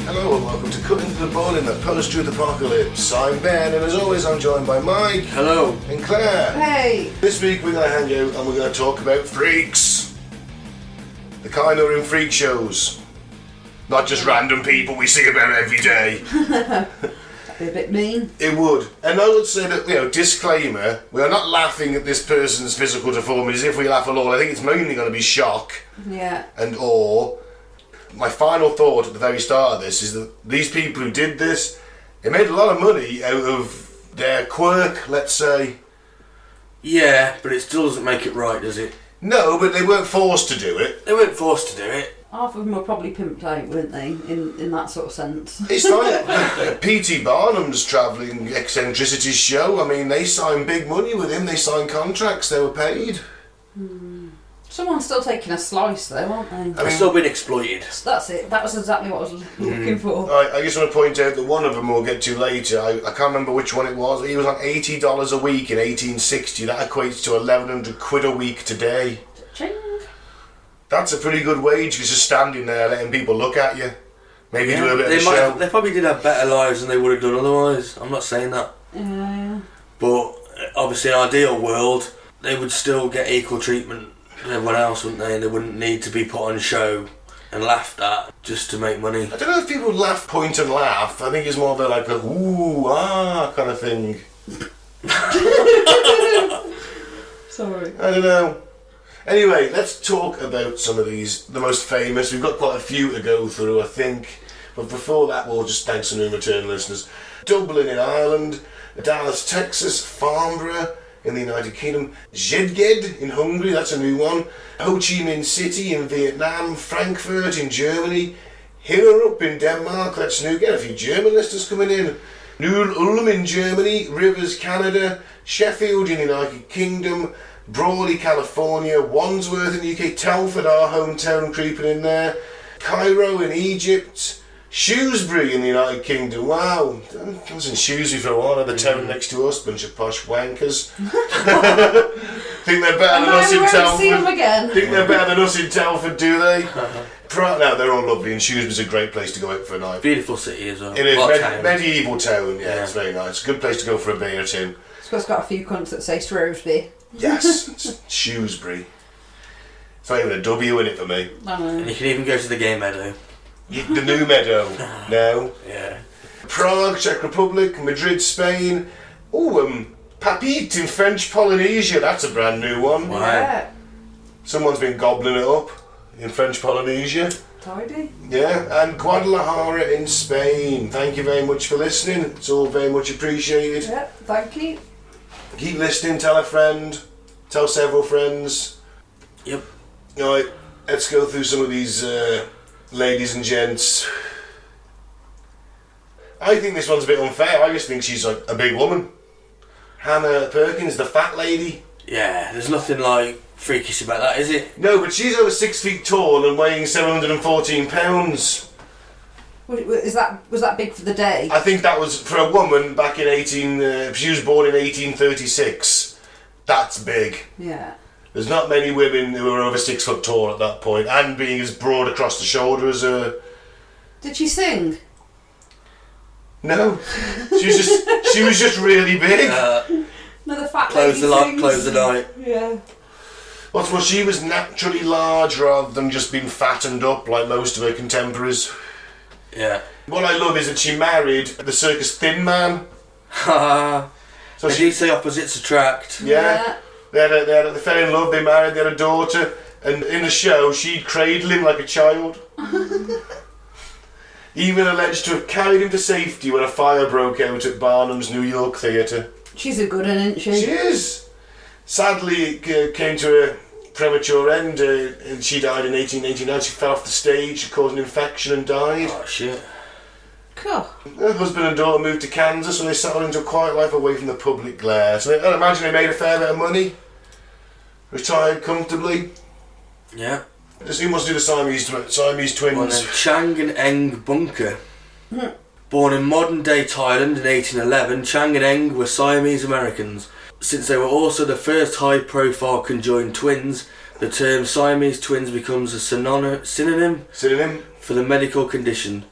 Hello and welcome to Cutting to the Bone in the Post-Truth Apocalypse. I'm Ben and as always I'm joined by Mike. Hello. And Claire. Hey. This week we're going to hang out and we're going to talk about freaks. The kind who are in freak shows. Not just random people we see about every day. That'd be a bit mean. It would. And I would say that, disclaimer, we are not laughing at this person's physical deformities. If we laugh at all, I think it's mainly going to be shock Yeah. and awe. My final thought at the very start of this is that these people who did this, they made a lot of money out of their quirk, let's say. Yeah, but it still doesn't make it right, does it? No, but they weren't forced to do it. They weren't forced to do it. Half of them were probably pimped out, weren't they? In that sort of sense. It's like P.T. Barnum's travelling eccentricities show. I mean, they signed big money with him. They signed contracts. They were paid. Someone's still taking a slice, though, aren't they? They've still been exploited. That's it. That was exactly what I was looking for. I just want to point out that one of them we'll get to later. I can't remember which one it was. He was on $80 a week in 1860. That equates to 1,100 quid a week today. Ching. That's a pretty good wage, just standing there letting people look at you. Maybe do a bit of a show. They probably did have better lives than they would have done otherwise. I'm not saying that. Yeah. But obviously in an ideal world, they would still get equal treatment to everyone else, wouldn't they? And they wouldn't need to be put on show and laughed at just to make money. I don't know if people laugh, point and laugh. I think it's more of a like a ooh, ah kind of thing. Sorry. I don't know. Anyway, let's talk about some of these, the most famous. We've got quite a few to go through, I think. But before that, we'll just thank some new return listeners. Dublin in Ireland, Dallas, Texas, Farnborough in the United Kingdom, Zjedged in Hungary, that's a new one, Ho Chi Minh City in Vietnam, Frankfurt in Germany, Hillerød in Denmark, that's new again, a few German listeners coming in, Ulm in Germany, Rivers, Canada, Sheffield in the United Kingdom, Brawley, California, Wandsworth in the UK, Telford, our hometown, creeping in there, Cairo in Egypt, Shrewsbury in the United Kingdom. Wow, I was in Shrewsbury for a while, the town next to us, bunch of posh wankers. Think they're better than us in Telford. See them again. Think they're better than us in Telford, do they? No, they're all lovely, and Shrewsbury's a great place to go out for a night. Beautiful city as well. It is, medieval town, yeah, it's very nice. Good place to go for a beer or two. It's got a few cunts that say Shrewsbury. Yes, it's Shrewsbury. It's not even a W in it for me. I know. And you can even go to the gay meadow. The new meadow. No. Yeah. Prague, Czech Republic, Madrid, Spain. Papit in French Polynesia. That's a brand new one. Wow. Yeah. Someone's been gobbling it up in French Polynesia. Tidy. Yeah, and Guadalajara in Spain. Thank you very much for listening. It's all very much appreciated. Yep, thank you. Keep listening, tell a friend, tell several friends. Yep. Alright, let's go through some of these ladies and gents. I think this one's a bit unfair. I just think she's like a big woman. Hannah Perkins, the fat lady. Yeah, there's nothing like freakish about that, is it? No, but she's over 6 feet tall and weighing 714 pounds. Was that big for the day? I think that was, for a woman back in she was born in 1836. That's big. Yeah. There's not many women who are over 6 foot tall at that point, and being as broad across the shoulder as her. Did she sing? No. She was just really big. Another fat Close lady sings. Close the night. Yeah. What's more, she was naturally large rather than just being fattened up like most of her contemporaries. Yeah. What I love is that she married the circus Thin Man. So So they do say opposites attract. Yeah. They fell in love, they married, they had a daughter, and in the show she'd cradle him like a child. Even alleged to have carried him to safety when a fire broke out at Barnum's New York theatre. She's a good one, isn't she? She is. Sadly, it came to a premature end, and she died in 1889. She fell off the stage, caused an infection and died. Oh shit. Oh. Her husband and daughter moved to Kansas and they settled into a quiet life away from the public glare. So I imagine they made a fair bit of money. Retired comfortably. Yeah. Who wants to do the Siamese Twins? Well, then, Chang and Eng Bunker. Born in modern-day Thailand in 1811, Chang and Eng were Siamese Americans. Since they were also the first high-profile conjoined twins, the term Siamese twins becomes a synonym for the medical condition.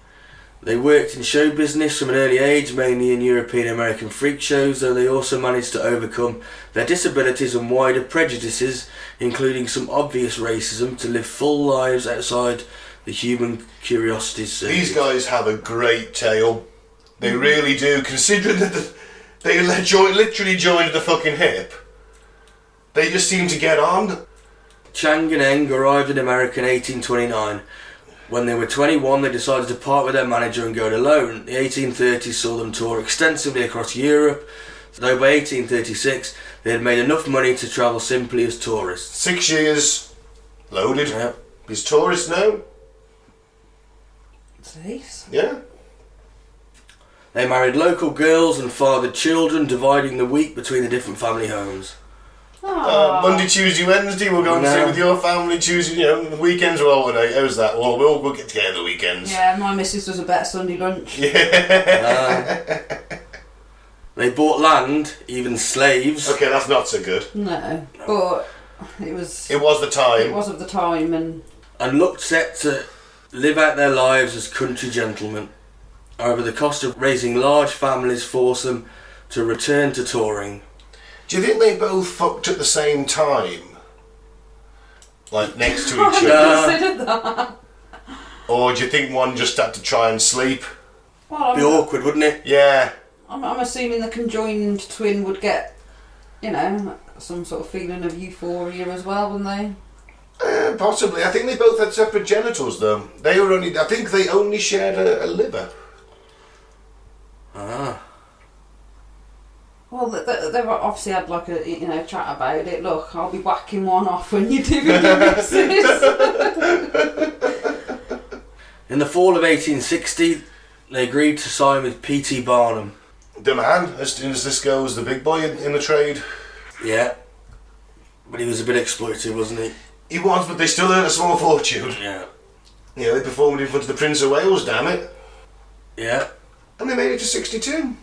They worked in show business from an early age, mainly in European American freak shows, though they also managed to overcome their disabilities and wider prejudices, including some obvious racism, to live full lives outside the human curiosities circuit. These guys have a great tale. They really do, considering that they literally joined at the fucking hip. They just seem to get on. Chang and Eng arrived in America in 1829. When they were 21, they decided to part with their manager and go it alone. The 1830s saw them tour extensively across Europe, though by 1836 they had made enough money to travel simply as tourists. 6 years loaded. Yep. He's tourist now. Nice. Yeah. They married local girls and fathered children, dividing the week between the different family homes. Monday, Tuesday, Wednesday, we'll go and stay with your family. Tuesday, the weekends will alternate. How's that? Well, we'll get together the weekends. Yeah, my missus does a better Sunday lunch. They bought land, even slaves. Okay, that's not so good. No, but it was the time. It was of the time, and looked set to live out their lives as country gentlemen. However, the cost of raising large families forced them to return to touring. Do you think they both fucked at the same time? Like next to each I other? considered that. Or do you think one just had to try and sleep? Well, Be awkward, wouldn't it? Yeah. I'm assuming the conjoined twin would get, some sort of feeling of euphoria as well, wouldn't they? Possibly. I think they both had separate genitals, though. I think they only shared a liver. Ah. Well, they've obviously had like a chat about it. Look, I'll be whacking one off when you do with your missus. In the fall of 1860, they agreed to sign with P.T. Barnum. The man, as soon as this goes, the big boy in the trade. Yeah. But he was a bit exploited, wasn't he? He was, but they still earned a small fortune. Yeah. They performed in front of the Prince of Wales, damn it. Yeah. And they made it to 62.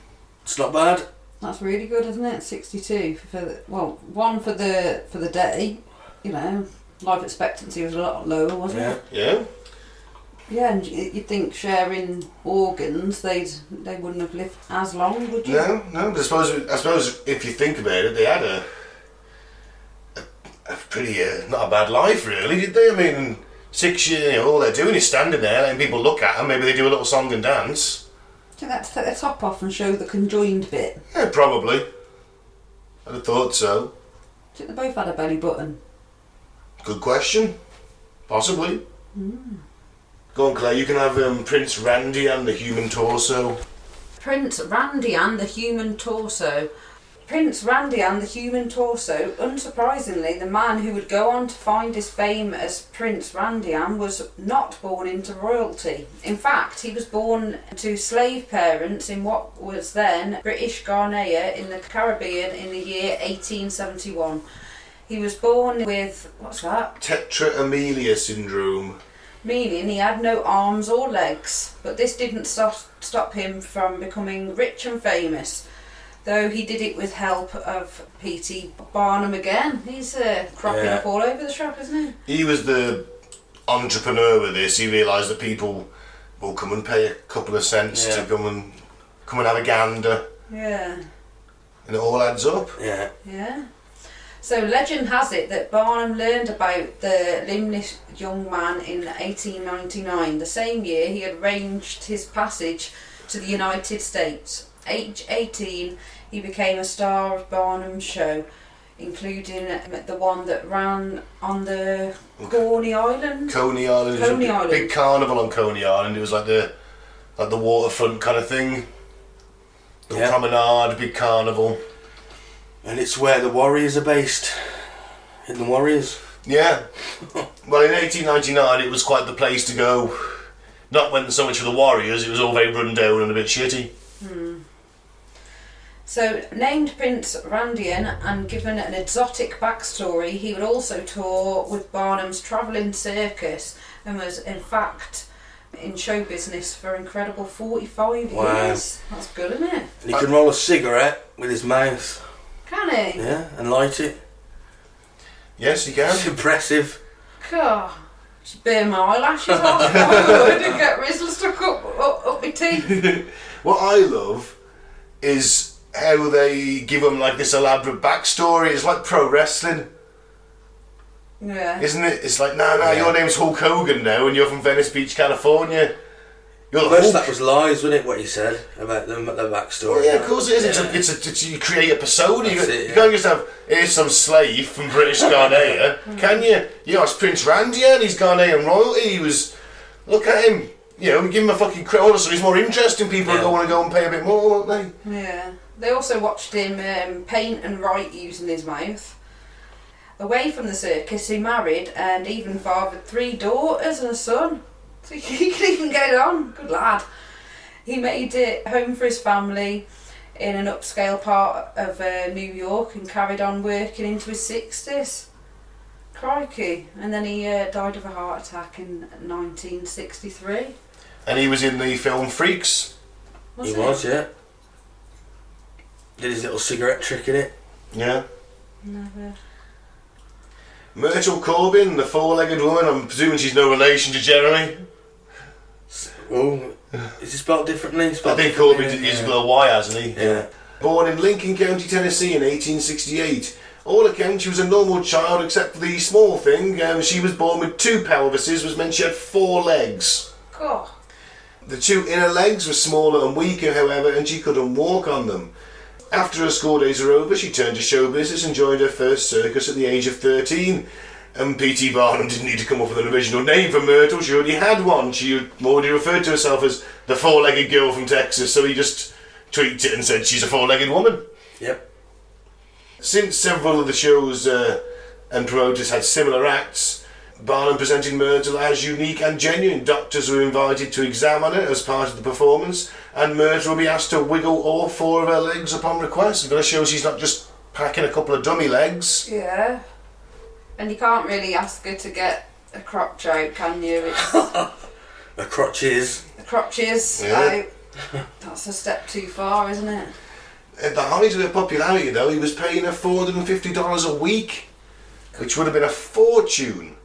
It's not bad. That's really good, isn't it? 62 one for the day. Life expectancy was a lot lower, wasn't it? Yeah. Yeah, and you'd think sharing organs, they wouldn't have lived as long, would you? No. But I suppose if you think about it, they had a pretty not a bad life, really, did they? I mean, 6 years, all they're doing is standing there, letting people look at them. Maybe they do a little song and dance. Do you think that's take their top off and show the conjoined bit? Yeah, probably. I'd have thought so. Do you think they both had a belly button? Good question. Possibly. Go on, Claire, you can have Prince Randy and the human torso. Prince Randy and the human torso. Prince Randy and the human torso, unsurprisingly, the man who would go on to find his fame as Prince Randian was not born into royalty. In fact, he was born to slave parents in what was then British Guyana in the Caribbean in the year 1871. He was born with, what's that? Tetraamelia syndrome. Meaning he had no arms or legs, but this didn't stop him from becoming rich and famous. Though he did it with help of P.T. Barnum again. He's cropping up all over the shop, isn't he? He was the entrepreneur with this. He realised that people will come and pay a couple of cents to come and have a gander. Yeah. And it all adds up. Yeah. Yeah. So legend has it that Barnum learned about the limbless young man in 1899. The same year he had arranged his passage to the United States. Age 18, he became a star of Barnum's show, including the one that ran on the Coney Island. Coney Island. Coney Island. Big carnival on Coney Island. It was like the waterfront kind of thing. The promenade, big carnival. And it's where the Warriors are based. In the Warriors. Yeah. Well, in 1899 it was quite the place to go. Not when so much for the warriors, it was all very run down and a bit shitty. So, named Prince Randian and given an exotic backstory, he would also tour with Barnum's travelling circus and was, in fact, in show business for an incredible 45 years. That's good, isn't it? And he can roll a cigarette with his mouth. Can he? Yeah, and light it. Yes, he can. It's impressive. God, just burn my eyelashes off. I would and get Rizzler stuck up my teeth. What I love is how they give him like this elaborate backstory. It's like pro wrestling, Yeah. isn't it? It's like, no, your name's Hulk Hogan now, and you're from Venice Beach, California. You're the Most of Hulk. that was lies, wasn't it? What he said about the backstory. Yeah, of course it is. Yeah. It's you create a persona. You It, can't just have, here's some slave from British Ghanaian, can you? Yeah, it's Prince Randian, he's Ghanaian royalty. He was, look at him. You know, give him a fucking credit. So he's more interesting. People are going to go and pay a bit more, won't they? Yeah. They also watched him paint and write using his mouth. Away from the circus, he married and even fathered 3 daughters and a son. So he can even get it on. Good lad. He made it home for his family in an upscale part of New York and carried on working into his 60s. Crikey. And then he died of a heart attack in 1963. And he was in the film Freaks. He was, yeah. Did his little cigarette trick in it. Yeah. Never. Myrtle Corbin, the 4-legged woman. I'm presuming she's no relation to Jeremy. Oh, is it spelled differently? I think Corbin is with a Y, hasn't he? Yeah. Born in Lincoln County, Tennessee in 1868. All accounts she was a normal child except for the small thing. She was born with 2 pelvises, which meant she had 4 legs. God. The 2 inner legs were smaller and weaker, however, and she couldn't walk on them. After her school days were over, she turned to show business and joined her first circus at the age of 13. And P.T. Barnum didn't need to come up with an original name for Myrtle, she already had one. She already referred to herself as the 4-legged girl from Texas, so he just tweaked it and said she's a 4-legged woman. Yep. Since several of the shows and promoters had similar acts, Barnum presented Myrtle as unique and genuine. Doctors were invited to examine her as part of the performance, and Myrtle will be asked to wiggle all 4 of her legs upon request. It's going to show she's not just packing a couple of dummy legs. Yeah. And you can't really ask her to get a crotch out, can you? It's A crotches. the crotches Yeah. out. That's a step too far, isn't it? At the height of her popularity, though, he was paying her $450 a week, which would have been a fortune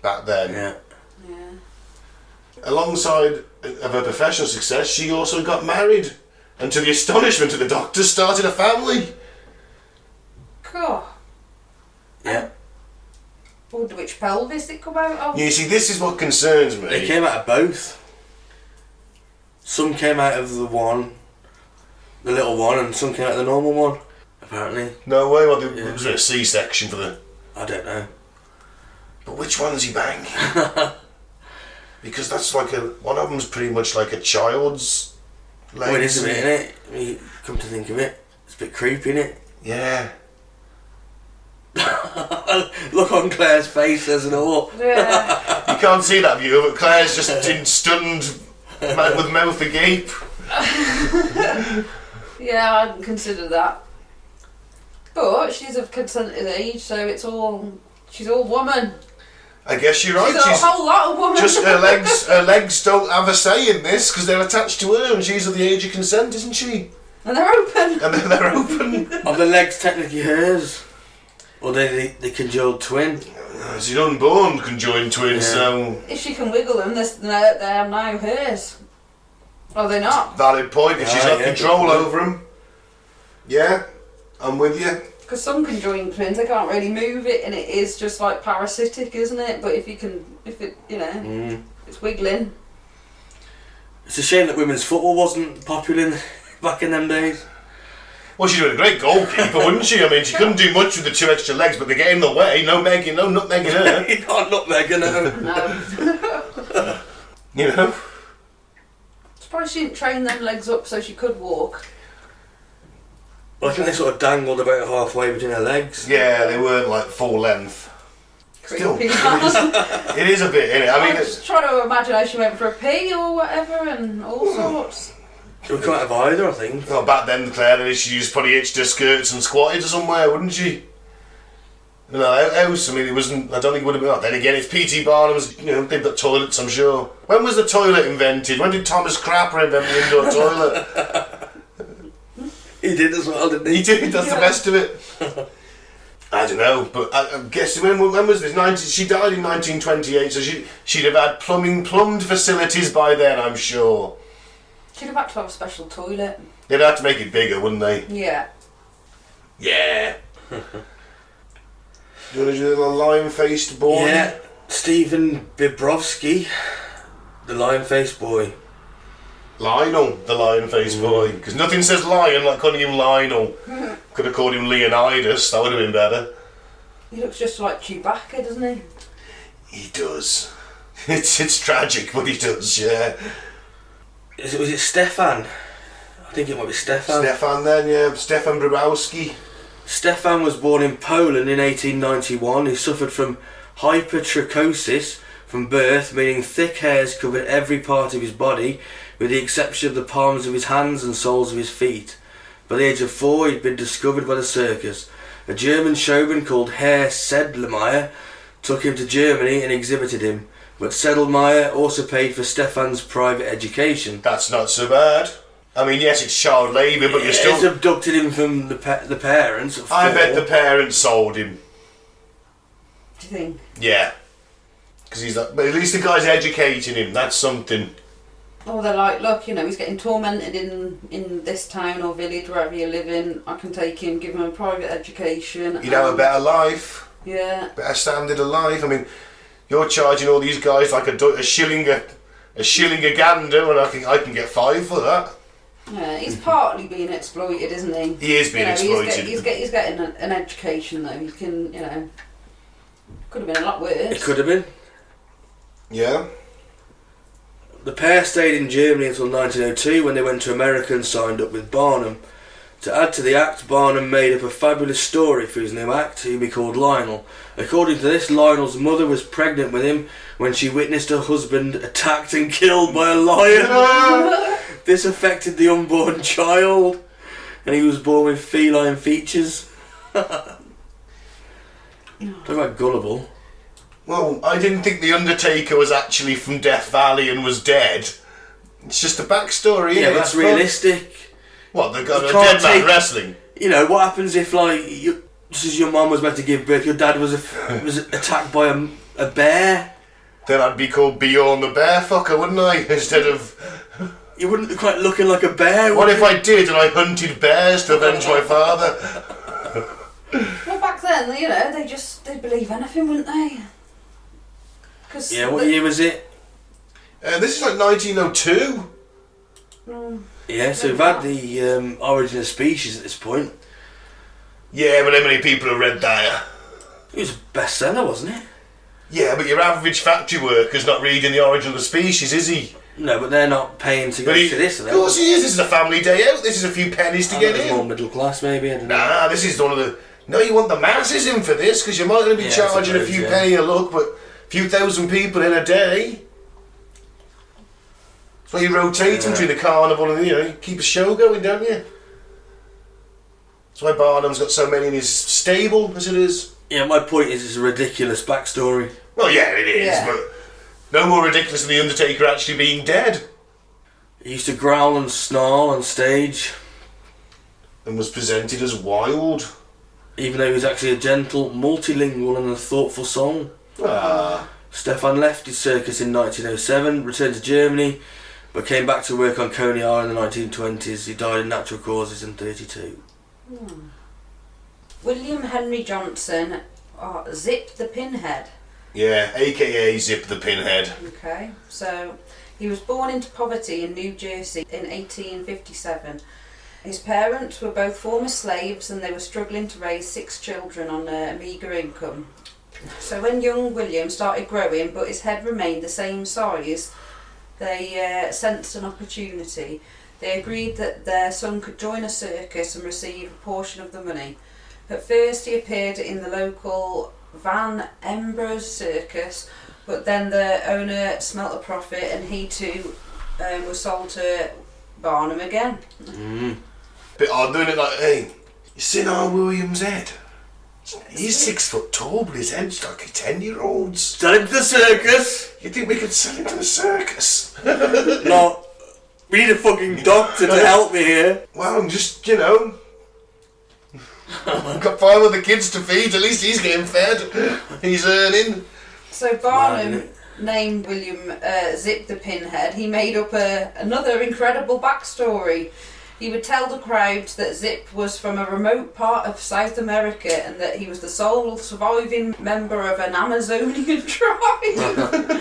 back then. Yeah. Yeah. Alongside of her professional success, she also got married, and to the astonishment of the doctors, started a family. Cool. Yeah. Wonder which pelvis it come out of. You see, this is what concerns me. They came out of both. Some came out of the little one, and some came out of the normal one, apparently. No way, well, there was a C-section for the... I don't know. But which one's he banging? Because that's like one of them's pretty much like a child's legs. Well, it is a bit, innit? I mean, come to think of it, it's a bit creepy, innit? Yeah. Look on Claire's face, there's an awe. Yeah. You can't see that view, but Claire's just stunned with mouth agape. Yeah, I hadn't considered that. But she's of consented age, so she's all woman. I guess you're right. She's a whole lot of woman. Just her legs don't have a say in this because they're attached to her, and she's of the age of consent, isn't she? And they're open. And they're open. Are the legs technically hers? Or they congealed twin? It's an unborn conjoined twin, so... If she can wiggle them, they're now hers. Are they not? Valid point, if she's got control good over them. Yeah, I'm with you. Because some conjoined twins, they can't really move it, and it is just like parasitic, isn't it? But if it's wiggling. It's a shame that women's football wasn't popular back in them days. Well, she'd been a great goalkeeper, wouldn't she? I mean, she couldn't do much with the 2 extra legs, but they get in the way. No nutmegging her. You can't nutmeg her, no. No. You know? Surprised she didn't train them legs up so she could walk. Well, I think they sort of dangled about halfway between her legs. Yeah, they weren't like full length. Still, creepy. it is a bit, innit? I mean, I'm just trying to imagine how she went for a pee or whatever and all sorts. We can't have either, I think. well, back then, Claire, she just probably hitched her skirts and squatted somewhere, wouldn't she? You know, house, I mean, it wasn't, I don't think it would have been, well, then again, it's P.T. Barnum's, you know, they've got toilets, I'm sure. When was the toilet invented? When did Thomas Crapper invent the indoor toilet? He did as well, didn't he? He did, that's the best of it. I don't know, but I'm guessing, when was this? She died in 1928, so she'd have had plumbed facilities by then, I'm sure. She'd have had to have a special toilet. They'd have to make it bigger, wouldn't they? Yeah. Yeah. Do you want to do the lion-faced boy? Yeah, Stephen Bibrovsky, the lion-faced boy. Lionel, the lion-faced boy. Because nothing says lion like calling him Lionel. Could have called him Leonidas, that would have been better. He looks just like Chewbacca, doesn't he? He does. It's tragic, but he does, yeah. Was it Stefan? I think it might be Stefan. Stefan then, yeah. Stefan Brabowski. Stefan was born in Poland in 1891. He suffered from hypertrichosis from birth, meaning thick hairs covered every part of his body, with the exception of the palms of his hands and soles of his feet. By the age of 4, he'd been discovered by the circus. A German showman called Herr Sedlmayr took him to Germany and exhibited him, but Sedlmayr also paid for Stefan's private education. That's not so bad. I mean, yes, it's child labour, but you're It's still... abducted him from the parents. At I 4. bet the parents sold him. Do you think? Yeah. Because he's like... But at least the guy's educating him, that's something. Oh, they're like, look, you know, he's getting tormented in this town or village, wherever you live in. I can take him, give him a private education. He'd have a better life. Yeah. Better standard of life. I mean, you're charging all these guys like a shilling a gander, and I can get 5 for that. Yeah, he's partly being exploited, isn't he? He is being exploited. He's getting an education, though. He can, you know... Could have been a lot worse. It could have been. Yeah. The pair stayed in Germany until 1902 when they went to America and signed up with Barnum. To add to the act, Barnum made up a fabulous story for his new act, whom he called Lionel. According to this, Lionel's mother was pregnant with him when she witnessed her husband attacked and killed by a lion. This affected the unborn child, and he was born with feline features. Talk about gullible. Well, I didn't think the Undertaker was actually from Death Valley and was dead. It's just a backstory. Yeah, innit? that's realistic. What, they got You a can't dead man take- wrestling? You know, what happens if, like, just as your mum was about to give birth, your dad was was attacked by a bear? Then I'd be called Bjorn the Bear Fucker, wouldn't I? Instead of... You wouldn't be quite looking like a bear. What would if I did and I hunted bears to avenge my father? Well, back then, you know, they'd believe anything, wouldn't they? Cause Yeah, what year was it? This is like 1902. Yeah, so we've had the Origin of Species at this point. Yeah, but how many people have read that? It was a bestseller, wasn't it? Yeah, but your average factory worker's not reading The Origin of the Species, is he? No, but they're not paying to go But to this, are of they? course he is. This is a family day out. This is a few pennies to I get thought it was more in. middle class, maybe. I don't know. Nah, this is one of the... No, you want the masses in for this, because you might only be Yeah, I charging a suppose, few yeah. penny a look, but a few thousand people in a day. That's why you rotate them between the carnival and, you know, you keep a show going, don't you? That's why Barnum's got so many in his stable, as it is. Yeah, my point is it's a ridiculous backstory. Well, yeah, it is, Yeah. but no more ridiculous than The Undertaker actually being dead. He used to growl and snarl on stage, And was presented as wild. even though he was actually a gentle, multilingual and a thoughtful song. Ah. Stefan left his circus in 1907, returned to Germany, but came back to work on Coney Island in the 1920s. He died of natural causes in 1932. William Henry Johnson, Zip the Pinhead. Yeah, aka Zip the Pinhead. Okay, so he was born into poverty in New Jersey in 1857. His parents were both former slaves and they were struggling to raise 6 children on a meagre income. So when young William started growing but his head remained the same size, they sensed an opportunity. They agreed that their son could join a circus and receive a portion of the money. At first he appeared in the local Van Embrose circus, but then the owner smelt a profit and he too was sold to Barnum again. Bit odd doing it like, hey, you seen our William's head? He's 6 foot tall, but his head's like a 10-year-old's. Sell him to the circus! You think we could sell him to the circus? No. We need a fucking doctor to help me here. Well, I'm just, you know... I've got 5 other kids to feed, at least he's getting fed. He's earning. So Barnum named William Zip the Pinhead. He made up another incredible backstory. He would tell the crowd that Zip was from a remote part of South America and that he was the sole surviving member of an Amazonian tribe.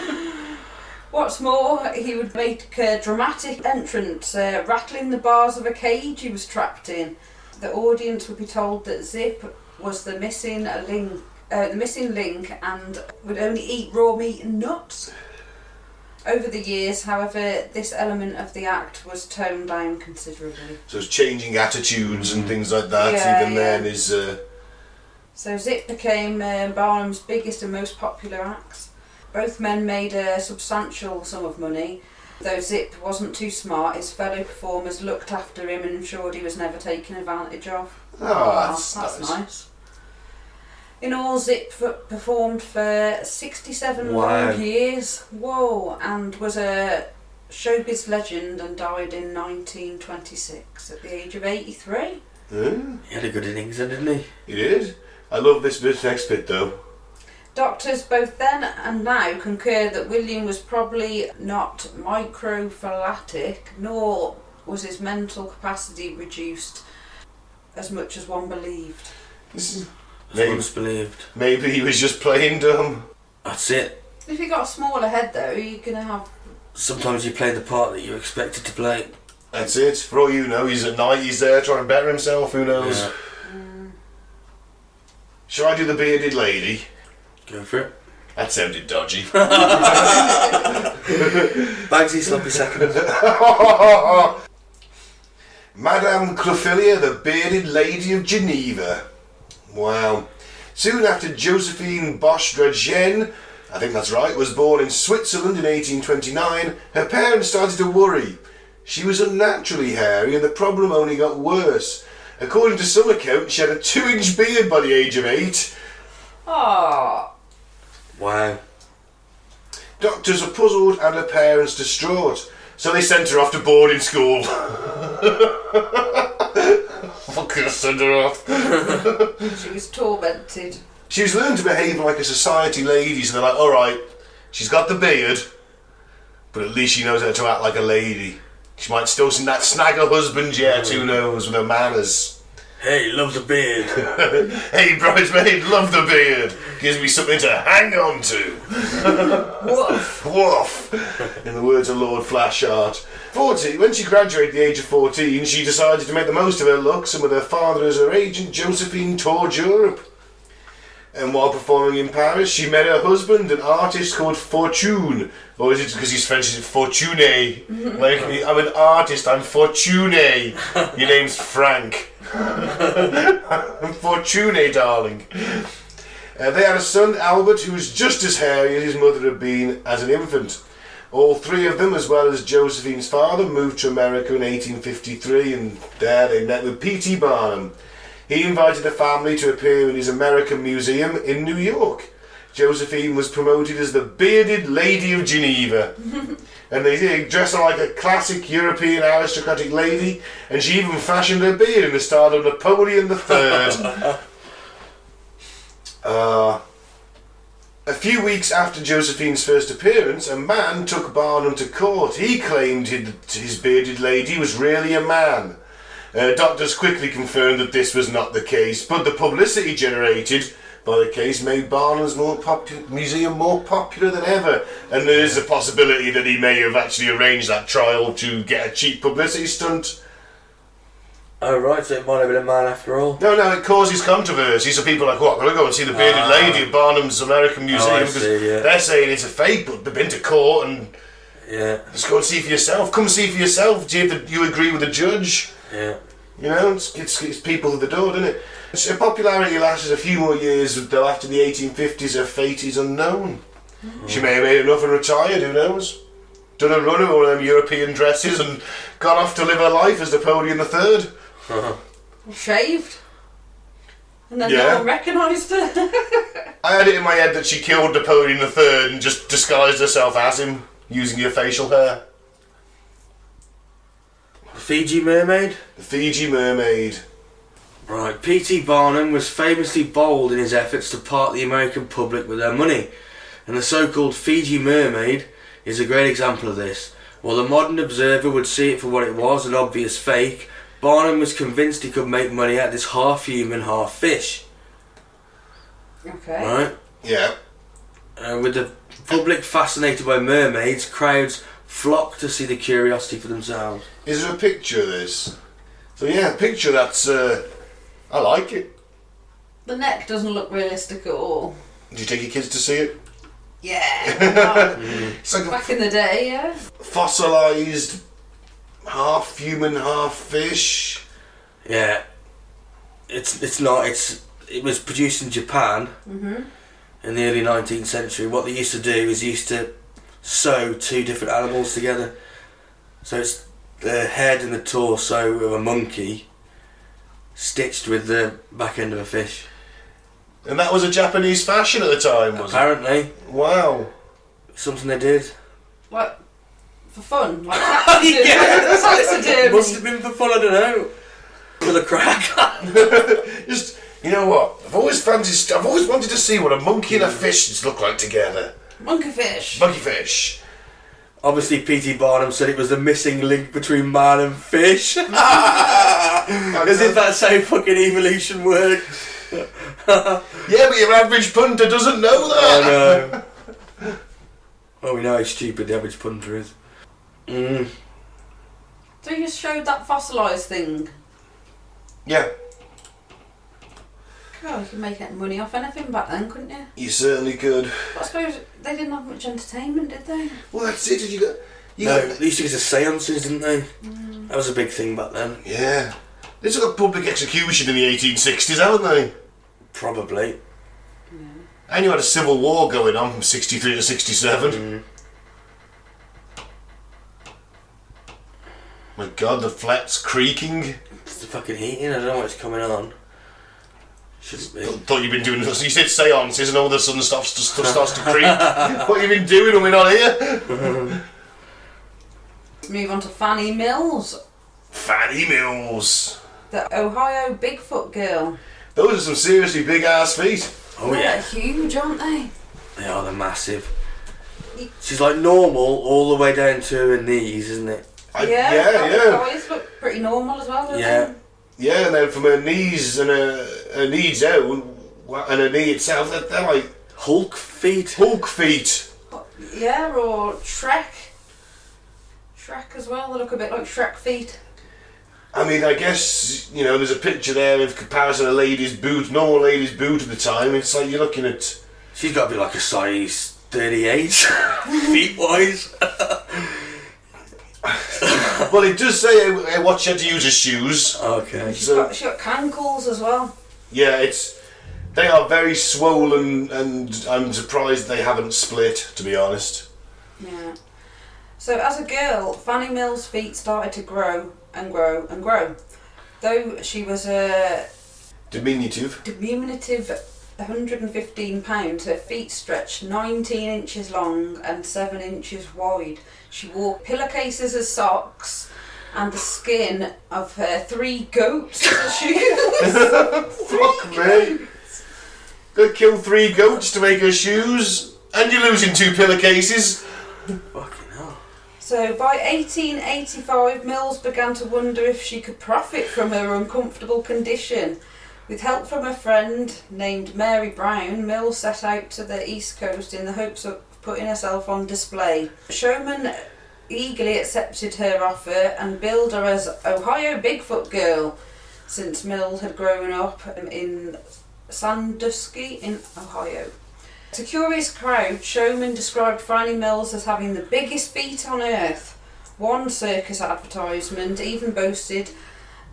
What's more, he would make a dramatic entrance, rattling the bars of a cage he was trapped in. The audience would be told that Zip was the missing link and would only eat raw meat and nuts. Over the years, however, this element of the act was toned down considerably. So it's changing attitudes and things like that, then is... So Zip became Barnum's biggest and most popular acts. Both men made a substantial sum of money. Though Zip wasn't too smart, his fellow performers looked after him and ensured he was never taken advantage of. That's nice. In all, Zip performed for 67 long years. Whoa! And was a showbiz legend and died in 1926 at the age of 83. He had a good innings, didn't he? He did. I love this next bit though. Doctors both then and now concur that William was probably not microphylatic, nor was his mental capacity reduced as much as one believed. Maybe he was just plain dumb. That's it. If you got a smaller head though, you're going to have... Sometimes you play the part that you expected to play. That's it. For all you know, he's at night, he's there trying to better himself, who knows. Yeah. Shall I do the bearded lady? Go for it. That sounded dodgy. Bagsy sloppy seconds. Madame Clophilia, the bearded lady of Geneva. Wow. Soon after Josephine Bosch-Dredgen, I think that's right, was born in Switzerland in 1829, her parents started to worry. She was unnaturally hairy and the problem only got worse. According to some accounts, she had a 2-inch beard by the age of 8. Ah. Wow. Doctors are puzzled and her parents distraught, so they sent her off to boarding school. What could have sent her off? She was tormented. She was learned to behave like a society lady, so they're like, alright, she's got the beard, but at least she knows how to act like a lady. She might still snag her husband yet, who knows, with her manners. Hey, love the beard. Hey, bridesmaid, love the beard. Gives me something to hang on to. Woof. Woof. In the words of Lord Flashheart. When she graduated at the age of 14, she decided to make the most of her looks, and with her father as her agent, Josephine toured Europe. And while performing in Paris, she met her husband, an artist called Fortune. Or is it because he's French, is it Fortune? Like, I'm an artist, I'm Fortune. Your name's Frank. I'm Fortune, darling. They had a son, Albert, who was just as hairy as his mother had been as an infant. All 3 of them, as well as Josephine's father, moved to America in 1853, and there they met with P.T. Barnum. He invited the family to appear in his American Museum in New York. Josephine was promoted as the bearded lady of Geneva. And they dressed her like a classic European aristocratic lady, and she even fashioned her beard in the style of Napoleon III. A few weeks after Josephine's first appearance, a man took Barnum to court. He claimed his bearded lady was really a man. Doctors quickly confirmed that this was not the case, but the publicity generated by the case made Barnum's museum more popular than ever, and there is a possibility that he may have actually arranged that trial to get a cheap publicity stunt. Oh right, so it might have been a man after all. No, it causes controversy, so people are like, what, I'm going to go and see the bearded lady at Barnum's American Museum, because they're saying it's a fake, but they've been to court, and yeah, just go and see for yourself. Come see for yourself, see if you agree with the judge. Yeah. You know, it's people at the door, doesn't it? Her popularity lasted a few more years, though after the 1850s her fate is unknown. She may have made enough and retired, who knows? Done a run of one of them European dresses and gone off to live her life as Napoleon III. Shaved. And then Yeah. no one recognised her. I had it in my head that she killed Napoleon III and just disguised herself as him, using her facial hair. Fiji Mermaid? The Fiji Mermaid. Right, P.T. Barnum was famously bold in his efforts to part the American public with their money, and the so-called Fiji Mermaid is a great example of this. While the modern observer would see it for what it was, an obvious fake, Barnum was convinced he could make money out of this half-human, half-fish. Okay. Right? Yeah. With the public fascinated by mermaids, crowds flock to see the curiosity for themselves. Is there a picture of this? So yeah, a picture that's... I like it. The neck doesn't look realistic at all. Did you take your kids to see it? Yeah. It's like Back in the day, yeah. fossilised, half human, half fish. Yeah. It's not, it was produced in Japan in the early 19th century. What they used to do is used to sew two different animals together. So it's the head and the torso of a monkey stitched with the back end of a fish. And that was a Japanese fashion at the time, was Apparently. it? Wow. Something they did. Like, for fun. Like taxidermy. Must have been for fun, I don't know. For the crack. Just, you know what? I've always wanted to see what a monkey and a fish look like together. Monkey fish. Monkey fish. Obviously, P.T. Barnum said it was the missing link between man and fish. As if that's how fucking evolution works. Yeah, but your average punter doesn't know that. I know. Well, we know how stupid the average punter is. So you just showed that fossilised thing. Yeah, God, you could make money off anything back then, couldn't you? you certainly could. But I suppose they didn't have much entertainment, did they? Well, that's it. You got. They used to go to seances, didn't they? That was a big thing back then. Yeah. They took a public execution in the 1860s, haven't they? Probably. And you had a civil war going on from 63 to 67. My God, the flat's creaking. It's the fucking heating, I don't know what's coming on. Shouldn't be. Thought you'd been doing this. You said seances and all of a sudden stuff starts to creak. What have you been doing when we're not here? Move on to Fanny Mills, Fanny Mills. the Ohio Bigfoot girl. Those are some seriously big ass feet. Oh They're yeah. huge, aren't they? They are, they're massive. She's like normal all the way down to her knees, isn't it? Her thighs look pretty normal as well, don't Yeah. Yeah, and then from her knees and her knees out and her knee itself, they're like Hulk feet. Hulk feet. they? Yeah, or Shrek. Shrek as well, they look a bit like Shrek feet. I mean, I guess, you know, there's a picture there of comparison of a lady's boot, normal lady's boot at the time. It's like you're looking at... She's got to be like a size 38, feet wise. Well, it does say what she had to use as shoes. Okay. She's got cankles as well. Yeah, they are very swollen, and I'm surprised they haven't split, to be honest. Yeah. So as a girl, Fanny Mills' feet started to grow and grow and grow. Though she was a Diminutive. 115 pounds, her feet stretched 19 inches long and 7 inches wide. She wore pillowcases as socks and the skin of her 3 goats as shoes. Fuck me. Gotta kill 3 goats to make her shoes, and you're losing 2 pillowcases. Fucking hell. So by 1885, Mills began to wonder if she could profit from her uncomfortable condition. With help from a friend named Mary Brown, Mills set out to the East Coast in the hopes of putting herself on display. Showman eagerly accepted her offer and billed her as Ohio Bigfoot Girl, since Mills had grown up in Sandusky in Ohio. To a curious crowd, Showman described Fanny Mills as having the biggest feet on earth. One circus advertisement even boasted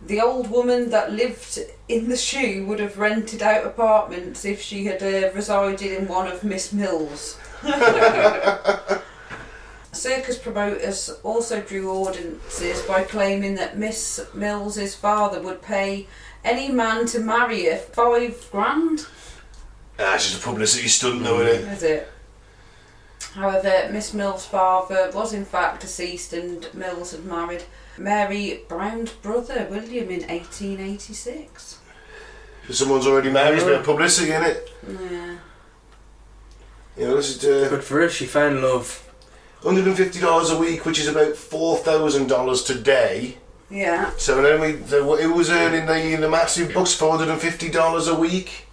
the old woman that lived in the shoe would have rented out apartments if she had resided in one of Miss Mills'. Circus promoters also drew audiences by claiming that Miss Mills' father would pay any man to marry her $5,000. That's just a publicity stunt, though, isn't it? Is it? However, Miss Mills' father was in fact deceased, and Mills had married Mary Brown's brother, William, in 1886. So someone's already married, there's a bit of publicity, innit? Yeah. You know, this is Good for her, she found love. $150 a week, which is about $4,000 today. Yeah. So then it was earning the massive bucks, $450 a week.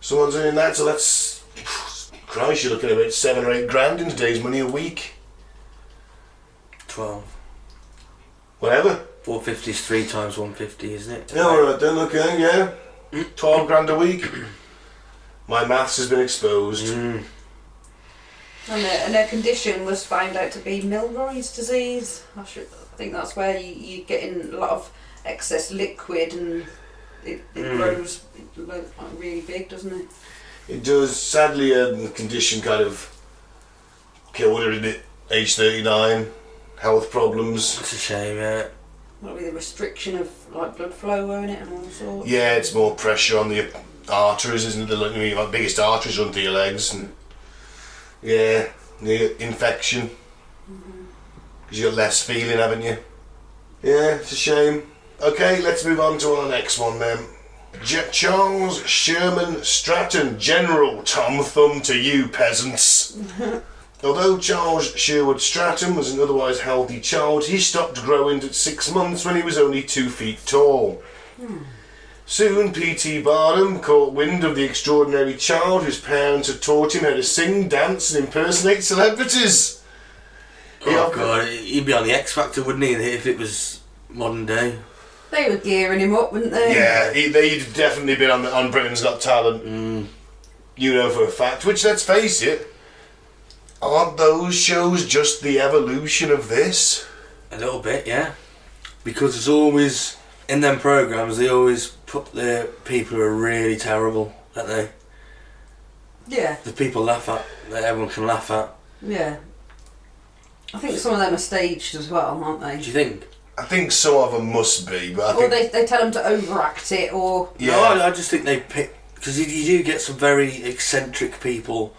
Someone's earning that, so that's, Christ, you're looking at about 7 or 8 grand in today's money a week. 12. Whatever. 450 is 3 times 150, isn't it? Yeah, alright then, okay, yeah. 12 grand a week. My maths has been exposed. Mm. And her condition was found out to be Milroy's disease. I think that's where you get in a lot of excess liquid and it grows like really big, doesn't it? It does. Sadly, the condition kind of killed her at age 39. Health problems. It's a shame, yeah. That'll be the restriction of like blood flow, won't it, and all sorts. Yeah, it's more pressure on the arteries, isn't it? The biggest arteries run through your legs, and yeah, the infection. Because you got less feeling, haven't you? Yeah, it's a shame. Okay, let's move on to our next one then. Charles Sherman Stratton, General Tom Thumb to you, peasants. Although Charles Sherwood Stratton was an otherwise healthy child, he stopped growing at 6 months when he was only 2 feet tall. Soon P.T. Barnum caught wind of the extraordinary child whose parents had taught him how to sing, dance and impersonate celebrities. God, he'd be on the X Factor, wouldn't he, if it was modern day? They were gearing him up, wouldn't they? Yeah, they'd definitely been on Britain's Got Talent. You know for a fact, which, let's face it, aren't those shows just the evolution of this? A little bit, yeah. Because there's always, in them programmes, they always put the people who are really terrible, don't they? Yeah. The people laugh at, that everyone can laugh at. Yeah. I think some of them are staged as well, aren't they? Do you think? I think some of them must be, but I Or think... they tell them to overact it, or... Yeah. No, I just think they pick... Because you do get some very eccentric people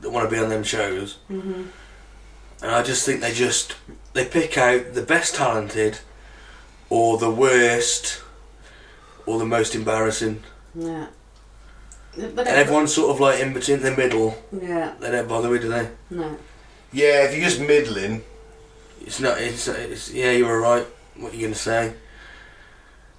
that want to be on them shows. And I just think they pick out the best talented, or the worst, or the most embarrassing. Yeah. And everyone's sort of like in between the middle. Yeah. They don't bother with, do they? No. Yeah, if you're just middling... It's not. It's yeah. You were right. What are you gonna say?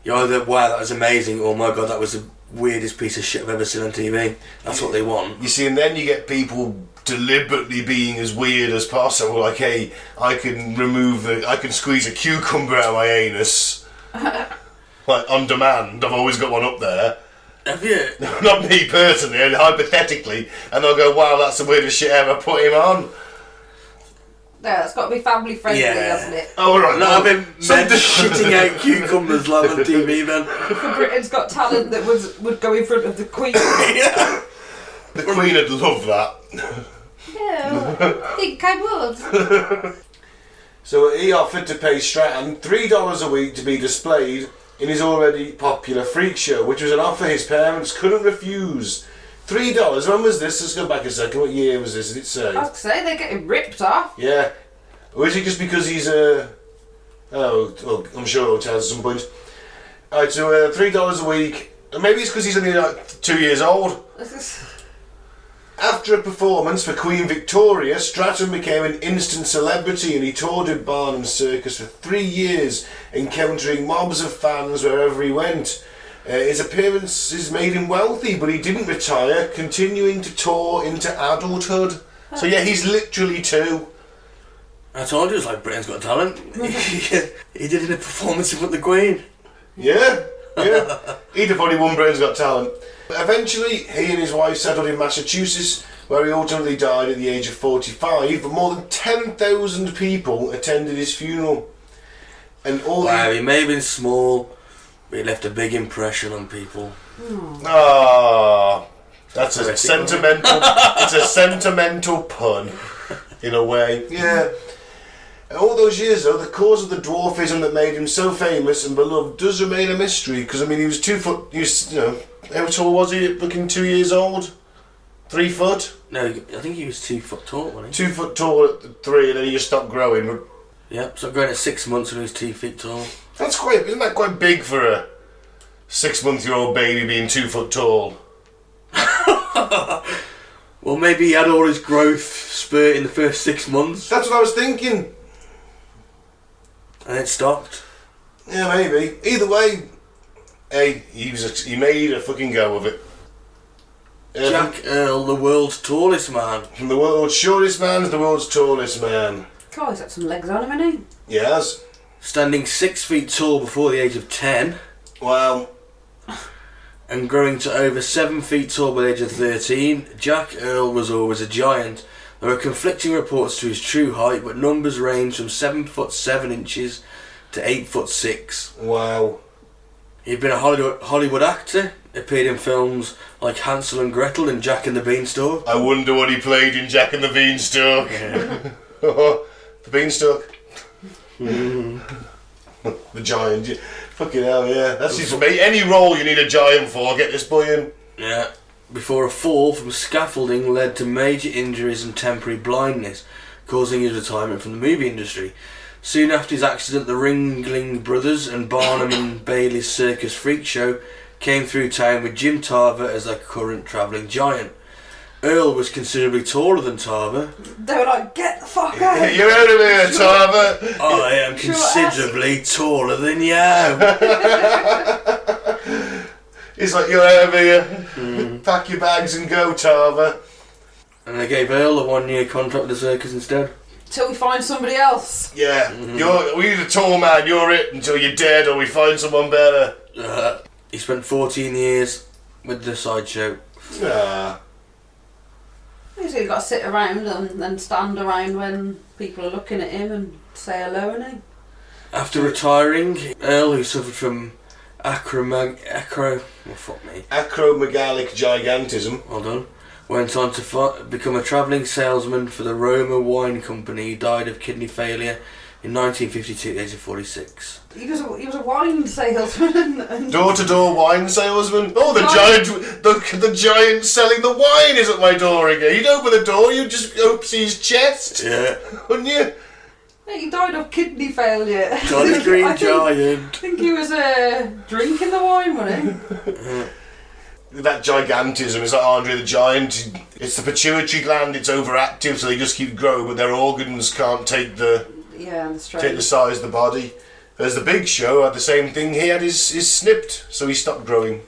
You're either wow, that was amazing, or my god, that was the weirdest piece of shit I've ever seen on TV. That's what they want. You see, and then you get people deliberately being as weird as possible. Like, hey, I can squeeze a cucumber out of my anus, like on demand. I've always got one up there. Have you? Not me personally, and hypothetically, and they'll go, wow, that's the weirdest shit ever. Put him on. Yeah, it's got to be family friendly, hasn't it? Oh, right. Not having men shitting out cucumbers like on TV, man. For Britain's Got Talent that would go in front of the Queen. Yeah. The Queen would love that. Yeah, I think I would. So he offered to pay Stratton $3 a week to be displayed in his already popular freak show, which was an offer his parents couldn't refuse. $3. When was this? Let's go back a second. What year was this? Did it say? I was say they're getting ripped off. Yeah. Or is it just because he's oh, well, I'm sure it'll tell us at some point. Alright, so $3 a week. Maybe it's because he's only like 2 years old. After a performance for Queen Victoria, Stratton became an instant celebrity, and he toured with Barnum's circus for 3 years, encountering mobs of fans wherever he went. His appearances made him wealthy, but he didn't retire, continuing to tour into adulthood. So yeah, he's literally 2. I told you it's like Britain's Got Talent. He did in a performance in front of the Queen. Yeah. He'd have probably won Britain's Got Talent. Eventually, he and his wife settled in Massachusetts, where he ultimately died at the age of 45, but more than 10,000 people attended his funeral. And all Wow, he may have been small, but he left a big impression on people. That's a sentimental. It's a sentimental pun, in a way. Yeah. All those years, though, the cause of the dwarfism that made him so famous and beloved does remain a mystery. Because I mean, he was 2 foot. How tall was he? Looking 2 years old, 3 foot. No, I think he was 2 foot tall, wasn't he? 2 foot tall at 3, and then he just stopped growing. Yep, so growing at 6 months when he was 2 feet tall. Isn't that quite big for a 6-month-old baby being 2 foot tall? Well, maybe he had all his growth spurt in the first 6 months. That's what I was thinking. And it stopped. Yeah, maybe. Either way, hey, he made a fucking go of it. Jack Earl, the world's tallest man. From the world's shortest man to the world's tallest man. God, he's got some legs on him, hasn't he? Yes. Standing 6 feet tall before the age of 10. Wow. And growing to over 7 feet tall by the age of 13, Jack Earl was always a giant. There are conflicting reports to his true height, but numbers range from 7 foot 7 inches to 8 foot 6. Wow. He'd been a Hollywood actor, appeared in films like Hansel and Gretel and Jack and the Beanstalk. I wonder what he played in Jack and the Beanstalk. Yeah. The Beanstalk. The giant. Fucking hell, yeah. That's just me. Any role you need a giant for, get this boy in. Yeah. Before a fall from scaffolding led to major injuries and temporary blindness, causing his retirement from the movie industry. Soon after his accident, the Ringling Brothers and Barnum and Bailey's Circus Freak Show came through town with Jim Tarver as their current travelling giant. Earl was considerably taller than Tarver. They were like, get the fuck out! You're out of here, Tarver! I am considerably taller than you. He's like, you're out of here. Pack your bags and go, Tarver. And they gave Earl a 1-year contract with the circus instead. Till we find somebody else. Yeah, we need a tall man, you're it, until you're dead or we find someone better. He spent 14 years with the sideshow. Ah. He's got to sit around and then stand around when people are looking at him and say hello, and he. After retiring, Earl, who suffered from acromegalic Acromegalic gigantism. Went on to become a travelling salesman for the Roma Wine Company. He died of kidney failure in 1952 at the age of 46. He was a wine salesman. And Door-to-door wine salesman. Oh, the giant selling the wine is at my door again. You'd open the door, you'd just see his chest. Yeah. Wouldn't you? He died of kidney failure. Johnny Green I Giant. think he was drinking the wine, wasn't he? That gigantism is like Andre the Giant. It's the pituitary gland, it's overactive, so they just keep growing, but their organs can't take the size of the body. There's the Big Show had the same thing. He had his snipped, so he stopped growing.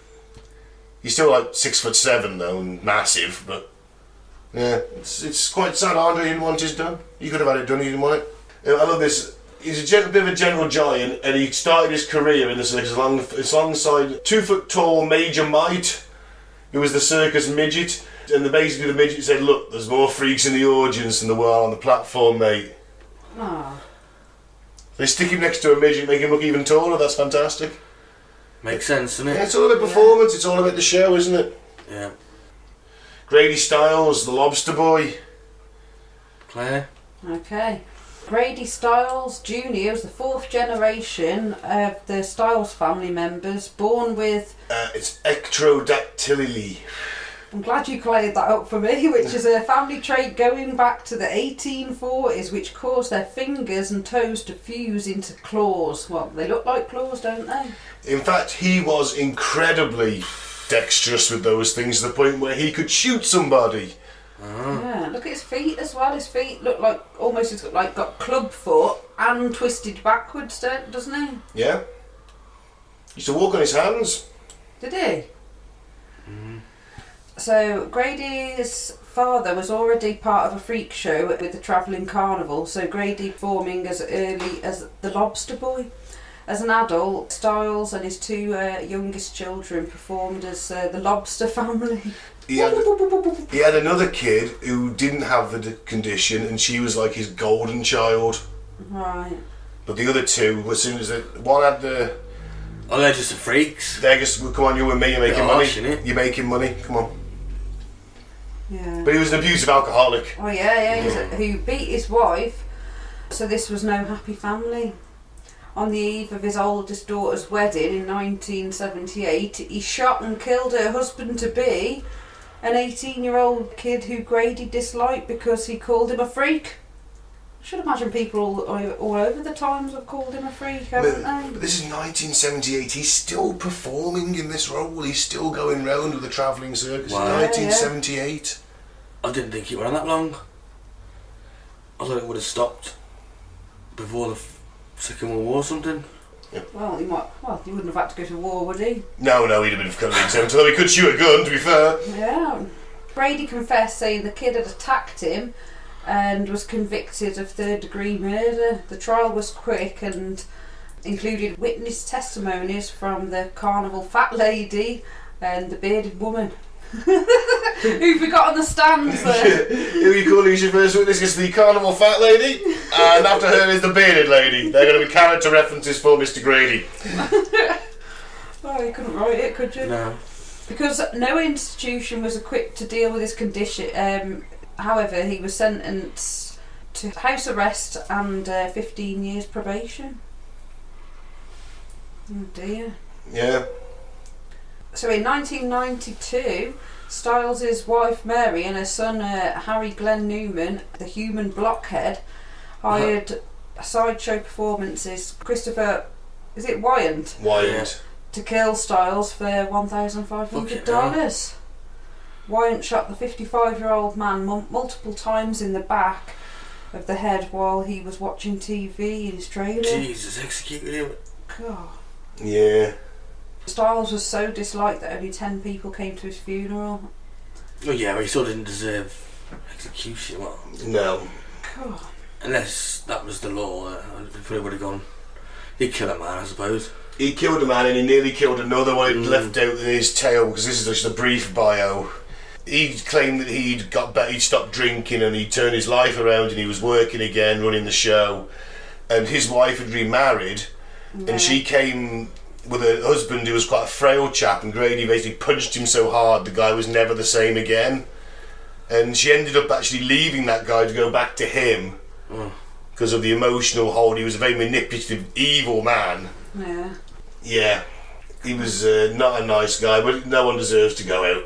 He's still like 6'7" though, and massive, but yeah, it's quite sad. Andre didn't want his done. He could have had it done, he didn't want it. I love this. He's a bit of a general giant, and he started his career in the circus alongside 2 foot tall Major Mite, who was the circus midget. And basically the midget said, "Look, there's more freaks in the audience than there were on the platform, mate." Ah. They stick him next to a midget, make him look even taller. That's fantastic. Makes sense, doesn't it? Yeah, it's all about performance. It's all about the show, isn't it? Yeah. Grady Stiles, the Lobster Boy. Claire? Okay. Grady Stiles Jr. was the 4th generation of the Stiles family members, born with... It's ectrodactyly. I'm glad you cleared that up for me, which is a family trait going back to the 1840s, which caused their fingers and toes to fuse into claws. Well, they look like claws, don't they? In fact, he was incredibly dexterous with those things to the point where he could shoot somebody. Oh. Yeah, look at his feet as well. His feet look like almost he's got club foot and twisted backwards, doesn't he? Yeah. He used to walk on his hands. Did he? So Grady's father was already part of a freak show with the travelling carnival, so Grady forming as early as the Lobster Boy. As an adult, Stiles and his 2 youngest children performed as the Lobster family. He had another kid who didn't have the condition, and she was like his golden child. Right. But the other two, as soon as one had the... Oh, they're just the freaks. They're just, come on, you and me, you're making money. Harsh, innit? You're making money, come on. Yeah. But he was an abusive alcoholic. Oh yeah, who beat his wife. So this was no happy family. On the eve of his oldest daughter's wedding in 1978, he shot and killed her husband-to-be, an 18-year-old kid who Grady disliked because he called him a freak. I should imagine people all over the Times have called him a freak, haven't they? But this is 1978. He's still performing in this role. He's still going round with the travelling circus. Wow. In 1978. I didn't think it went on that long. I thought it would have stopped before the Second World War or something. Yeah. Well, he wouldn't have had to go to war, would he? No, he'd have been cutting himself. Although he could shoot a gun, to be fair. Yeah. Brady confessed, saying the kid had attacked him and was convicted of third-degree murder. The trial was quick and included witness testimonies from the carnival fat lady and the bearded woman. Who we got on the stands there? Who are you calling as your first witness? Is the carnival fat lady, and after her is the bearded lady. They're going to be character references for Mr. Grady. Oh, you couldn't write it, could you? No. Because no institution was equipped to deal with his condition. However, he was sentenced to house arrest and 15 years probation. Oh dear. Yeah. So in 1992, Styles' wife Mary and her son Harry Glenn Newman, the human blockhead, hired sideshow performances. Christopher, is it Wyant? Wyant. To kill Styles for $1,500. Wyant shot the 55-year-old man multiple times in the back of the head while he was watching TV in his trailer. Jesus, executed him. God. Yeah. Styles was so disliked that only 10 people came to his funeral. Oh yeah, but he sort of didn't deserve execution. Well, No. God. unless that was the law, he probably would have gone. He'd kill a man, I suppose. He killed a man and he nearly killed another one. He'd left out in his tale, because this is just a brief bio. He claimed that he'd got better, he'd stopped drinking and he'd turned his life around and he was working again, running the show. And his wife had remarried, and she came with a husband who was quite a frail chap, and Grady basically punched him so hard the guy was never the same again. And she ended up actually leaving that guy to go back to him because of the emotional hold. He was a very manipulative, evil man. Yeah. Yeah, he was not a nice guy, but no one deserves to go out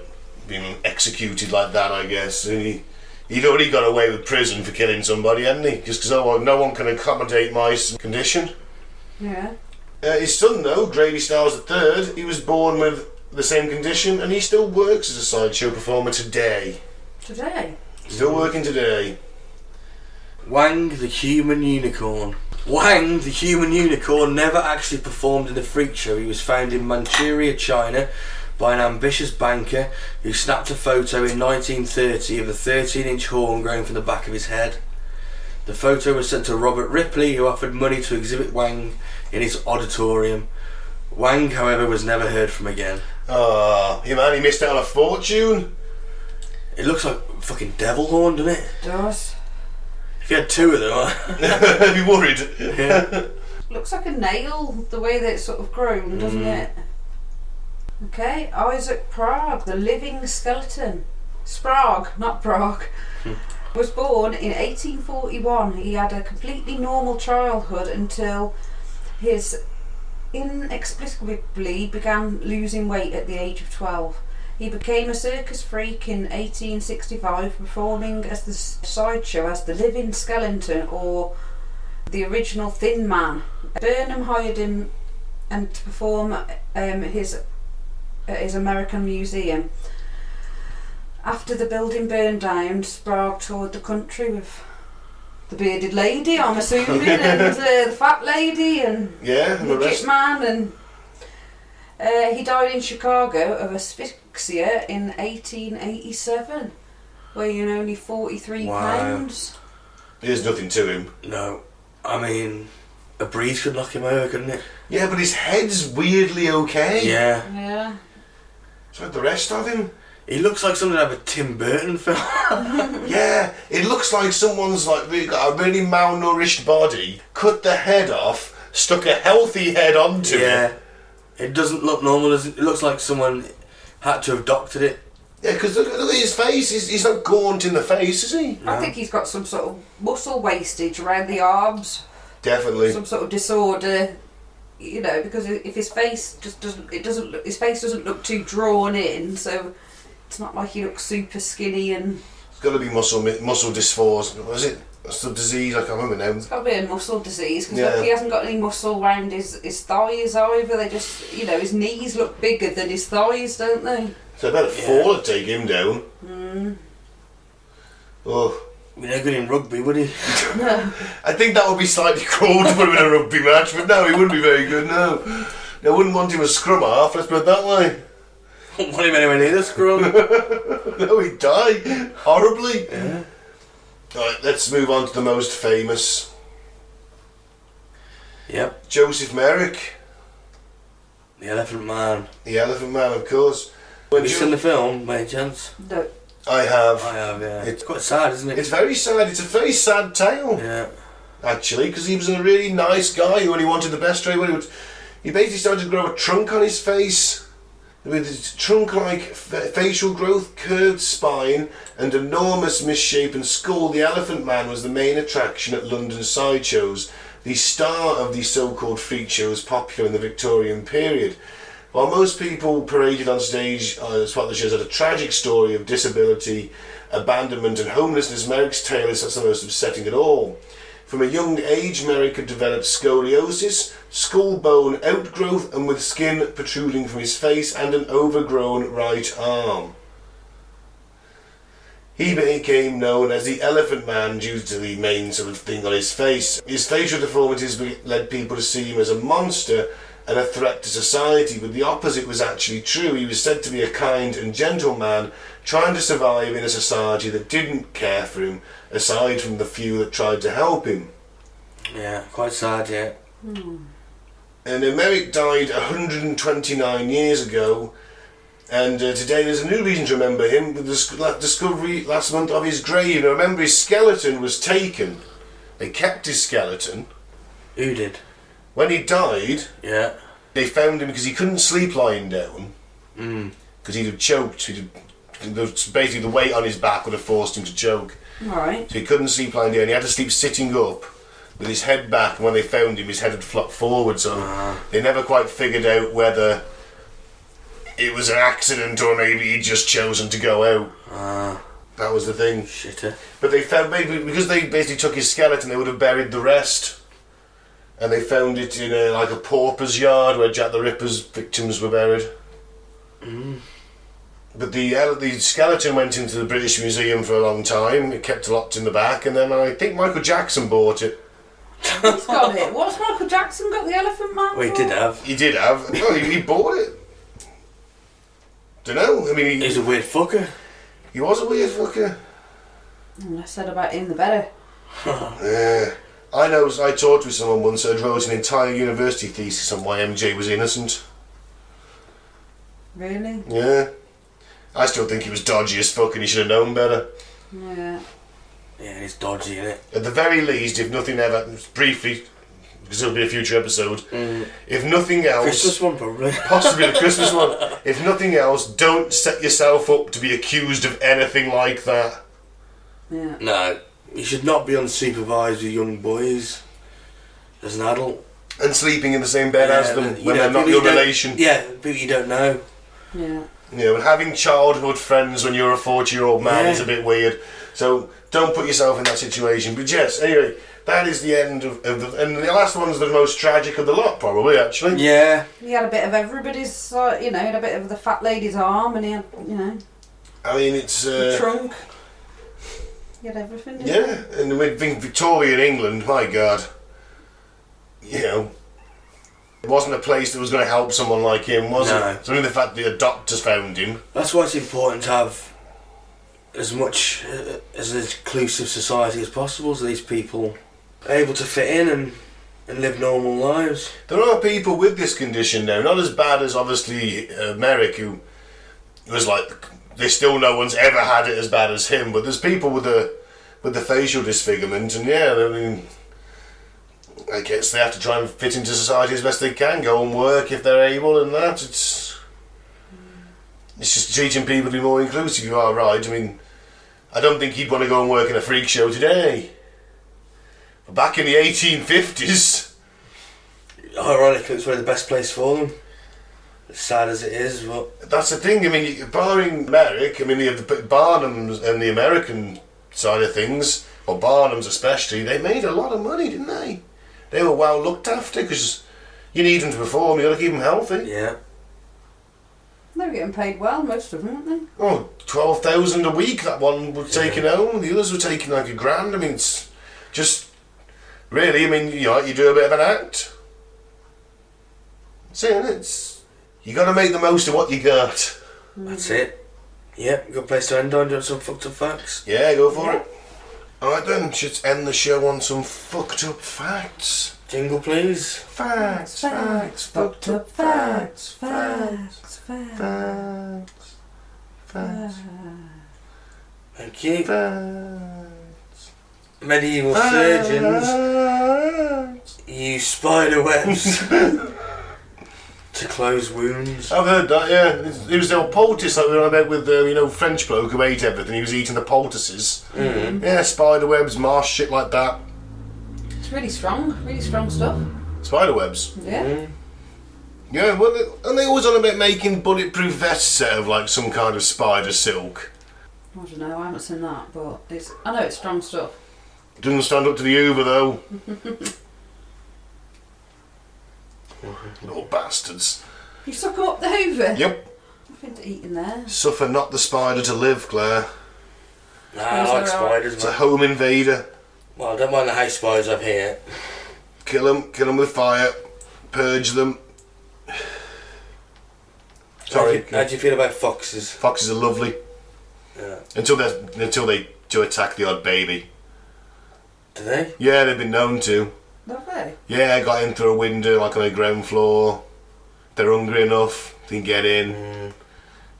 being executed like that, I guess. And he'd already got away with prison for killing somebody, hadn't he? Just because no one can accommodate my condition. Yeah. His son, though, Grady Styles III, he was born with the same condition, and he still works as a sideshow performer today. Today? Still working today. Wang, the human unicorn. Wang, the human unicorn, never actually performed in the freak show. He was found in Manchuria, China, by an ambitious banker who snapped a photo in 1930 of a 13-inch horn growing from the back of his head. The photo was sent to Robert Ripley, who offered money to exhibit Wang in his auditorium. Wang, however, was never heard from again. Oh, yeah, man, he missed out on a fortune. It looks like fucking devil horn, doesn't it? It does. If you had two of them, I'd be worried. yeah. Looks like a nail, the way that it's sort of grown, doesn't it? Okay, Isaac Prague, the living skeleton. Sprague, not Prague. Was born in 1841. He had a completely normal childhood until his inexplicably began losing weight at the age of 12. He became a circus freak in 1865, performing as the sideshow as the living skeleton, or the original Thin Man. Burnham hired him and to perform his American museum. After the building burned down, Sprague toured the country with the bearded lady, I'm assuming, and the fat lady, and Yeah, and the midget rest. man, and he died in Chicago of asphyxia in 1887, weighing only 43 pounds. There's nothing to him. No. I mean, a breeze could knock him over, couldn't it? Yeah, but his head's weirdly okay. Yeah. Yeah. So the rest of him. He looks like something out of a Tim Burton film. Yeah, it looks like someone's like really got a really malnourished body, cut the head off, stuck a healthy head onto it. It doesn't look normal, does it? It looks like someone had to have doctored it. Yeah, because look at his face. He's not gaunt in the face, is he? I think he's got some sort of muscle wastage around the arms. Definitely. Some sort of disorder, you know, because if his face just doesn't, his face doesn't look too drawn in, so it's not like he looks super skinny and. It's got to be muscle dysphoria. What is it? That's the disease. I can't remember now. It's got to be a muscle disease because he hasn't got any muscle around his thighs either. They just, you know, his knees look bigger than his thighs, don't they? So I bet a fall would take him down. Oh. He'd be no good in rugby, would he? No. I think that would be slightly cruel to put him in a rugby match, but no, he wouldn't be very good, no. I wouldn't want him as scrum half, let's put it that way. Wouldn't want him anywhere near the scrum. No, he'd die. Horribly. Yeah. Alright, let's move on to the most famous. Yep. Joseph Merrick. The Elephant Man. The Elephant Man, of course. Have you seen the film, by any chance? No. I have. I have, yeah. It's quite sad, isn't it? It's very sad. It's a very sad tale. Yeah. Actually, because he was a really nice guy who only wanted the best for everyone. He basically started to grow a trunk on his face. With his trunk-like facial growth, curved spine, and enormous misshapen skull, the Elephant Man was the main attraction at London sideshows, the star of the so-called freak shows popular in the Victorian period. While most people paraded on stage as part of the shows had a tragic story of disability, abandonment and homelessness, Merrick's tale is the most upsetting at all. From a young age, Merrick had developed scoliosis, skull bone outgrowth, and with skin protruding from his face and an overgrown right arm. He became known as the Elephant Man due to the main sort of thing on his face. His facial deformities led people to see him as a monster and a threat to society, but the opposite was actually true. He was said to be a kind and gentle man trying to survive in a society that didn't care for him, aside from the few that tried to help him. Yeah, quite sad, yeah. And Merrick died 129 years ago, and today there's a new reason to remember him with the discovery last month of his grave. Now remember, his skeleton was taken. They kept his skeleton. Who did? When he died, Yeah. they found him because he couldn't sleep lying down. Because he'd have choked. Basically, the weight on his back would have forced him to choke. Right. So he couldn't sleep lying down. He had to sleep sitting up with his head back. And when they found him, his head had flopped forward. So they never quite figured out whether it was an accident or maybe he'd just chosen to go out. That was the thing. Shitter. But they found, maybe because they basically took his skeleton, they would have buried the rest. And they found it in a pauper's yard where Jack the Ripper's victims were buried. But the skeleton went into the British Museum for a long time. It kept locked in the back, and then I think Michael Jackson bought it. He's got it. What's Michael Jackson got the Elephant Man Well, he for? did have. He did have. No, he bought it. Dunno. I mean, He's a weird fucker. he was a weird fucker. The less said about him, the better. Yeah. I know. I talked with someone once who wrote an entire university thesis on why MJ was innocent. Really? Yeah. I still think he was dodgy as fuck and he should have known better. Yeah. Yeah, he's dodgy, innit? At the very least, if nothing ever, briefly, because it'll be a future episode, if nothing else, Christmas one, probably. possibly the Christmas one, if nothing else, don't set yourself up to be accused of anything like that. Yeah. No, you should not be unsupervised with young boys as an adult. And sleeping in the same bed as them you when know, they're not people your you don't- relation. Yeah, people you don't know. Yeah. You know, and having childhood friends when you're a 40-year-old man Yeah. is a bit weird. So don't put yourself in that situation. But yes, anyway, that is the end of the... And the last one's the most tragic of the lot, probably, actually. Yeah. He had a bit of everybody's, he had a bit of the fat lady's arm, and he had, I mean, it's... the trunk. He had everything, didn't Yeah, and with Victorian England, my God, you know, it wasn't a place that was going to help someone like him, was No. it? It's only the fact that the doctors found him. That's why it's important to have as much as an inclusive society as possible, so these people are able to fit in and live normal lives. There are people with this condition now, not as bad as obviously Merrick, who was like, no one's ever had it as bad as him, but there's people with the facial disfigurement, and yeah, I mean, I guess they have to try and fit into society as best they can, go and work if they're able and that. It's just teaching people to be more inclusive. You are right. I mean, I don't think he'd want to go and work in a freak show today. But back in the 1850s... Ironically, it's probably the best place for them. As sad as it is, but... That's the thing, I mean, barring Merrick, I mean, the Barnum's and the American side of things, or Barnum's especially, they made a lot of money, didn't they? They were well looked after, because you need them to perform, you got to keep them healthy. Yeah. They were getting paid well, most of them, weren't they? Oh, 12,000 a week, that one was taking home, the others were taking like $1,000. I mean, it's just, really, I mean, you know, you do a bit of an act. See, it's, you got to make the most of what you got. That's it. Yep, good place to end on. Do you want some fucked up facts? Yeah, go for it. Alright then, let's end the show on some fucked up facts. Jingle, please. Facts, fucked up facts, facts. Thank you. Facts. Medieval surgeons use spider webs to close wounds. I've heard that, yeah. It was the old poultice like we were on about with the French bloke who ate everything. He was eating the poultices. Mm. Yeah, spider webs, marsh, shit like that. It's really strong stuff. Spider webs. Yeah. Mm. Yeah, well, and they always on about making bulletproof vests out of like some kind of spider silk. I don't know, I haven't seen that, but I know it's strong stuff. Doesn't stand up to the Hoover though. Little bastards. You suck up the Hoover? Yep. Nothing to eat in there. Suffer not the spider to live, Claire. Nah, I like spiders, It's a man. home invader. Well, I don't mind the house spiders I've here. Kill them with fire. Purge them. Sorry. How do you feel about foxes? Foxes are lovely. Yeah. Until they do attack the odd baby. Do they? Yeah, they've been known to. Lovely. Yeah, got in through a window like on the ground floor. They're hungry enough, they can get in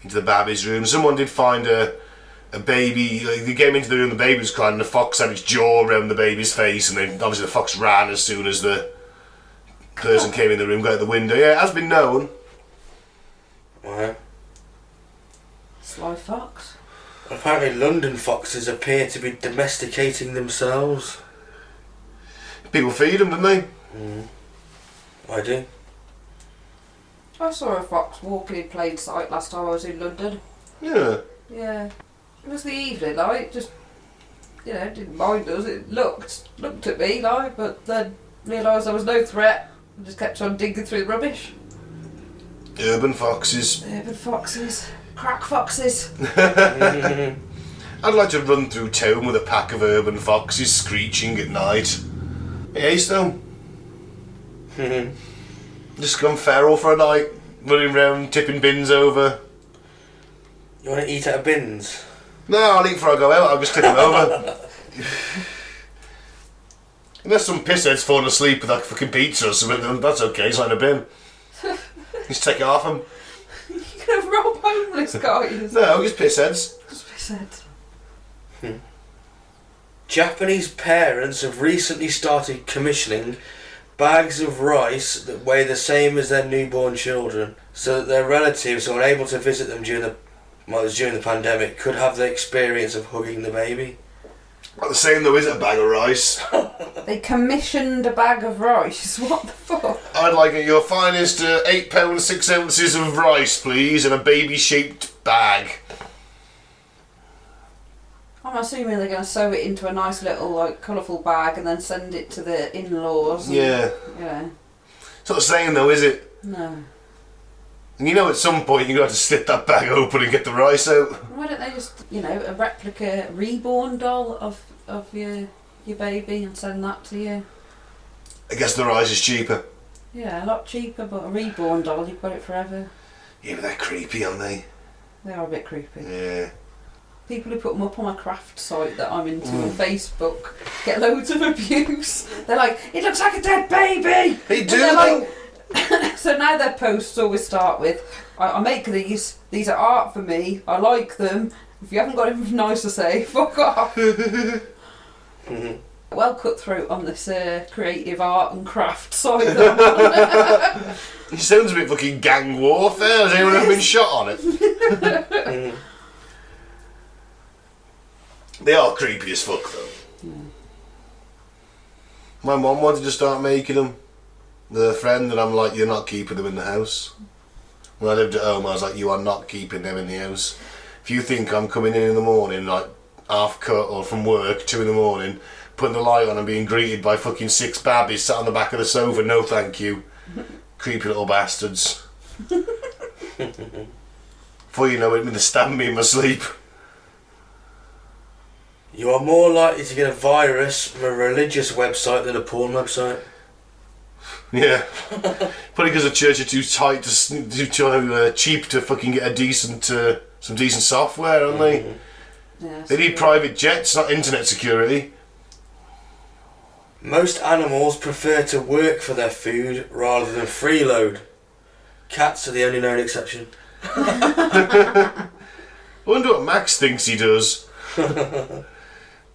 into the baby's room. Someone did find a baby, like, they came into the room, the baby was crying and the fox had its jaw around the baby's face, and then obviously the fox ran as soon as the person came in the room, got out the window. Yeah, it has been known. Wow. Sly fox. Apparently London foxes appear to be domesticating themselves. People feed them, don't they? I do. I saw a fox walking in plain sight last time I was in London. Yeah. Yeah. It was the evening, like, just, didn't mind us. It looked at me, like, but then realised there was no threat and just kept on digging through the rubbish. Urban foxes. Urban foxes. Crack foxes. I'd like to run through town with a pack of urban foxes screeching at night. Hey, Stone. Just gone feral for a night, running around, tipping bins over. You want to eat out of bins? No, I'll eat before I go out, I'll just tip them over. Unless some pisshead's falling asleep with like fucking pizza or something, then that's okay, it's not in a bin. Just take it off them. You're going to rob homeless guys. No, just pissheads. Just be said. Japanese parents have recently started commissioning bags of rice that weigh the same as their newborn children, so that their relatives who are unable to visit them during the pandemic could have the experience of hugging the baby. Not the same though, is it, a bag of rice? They commissioned a bag of rice. What the fuck? I'd like your finest £8 6 ounces of rice, please, in a baby-shaped bag. I'm assuming they're going to sew it into a nice little, like, colourful bag and then send it to the in-laws. And, Yeah. It's not the same though, is it? No. And at some point you're going to have to slit that bag open and get the rice out. Why don't they just, a replica reborn doll of your baby and send that to you? I guess the rice is cheaper. Yeah, a lot cheaper, but a reborn doll, you've got it forever. Yeah, but they're creepy, aren't they? They are a bit creepy. Yeah. People who put them up on a craft site that I'm into on Facebook get loads of abuse. They're like, it looks like a dead baby! They do, though! So now their posts always start with, I make these are art for me, I like them, if you haven't got anything nice to say, fuck off. Well cutthroat on this creative art and craft side. That It sounds a bit fucking gang warfare. Has anyone ever been shot on it? They are creepy as fuck though. My mum wanted to start making them with a friend, and I'm like, you're not keeping them in the house. When I lived at home, I was like, you are not keeping them in the house. If you think I'm coming in the morning, like half cut or from work, 2 in the morning, putting the light on and being greeted by fucking 6 babbies sat on the back of the sofa, no thank you. Creepy little bastards. Before you know it, they're stabbing me in my sleep. You are more likely to get a virus from a religious website than a porn website. Yeah. Probably because the church are too tight, too cheap to fucking get a decent, some decent software, aren't they? yeah, They need private jets, not internet security. Most animals prefer to work for their food rather than freeload. Cats are the only known exception. I wonder what Max thinks he does.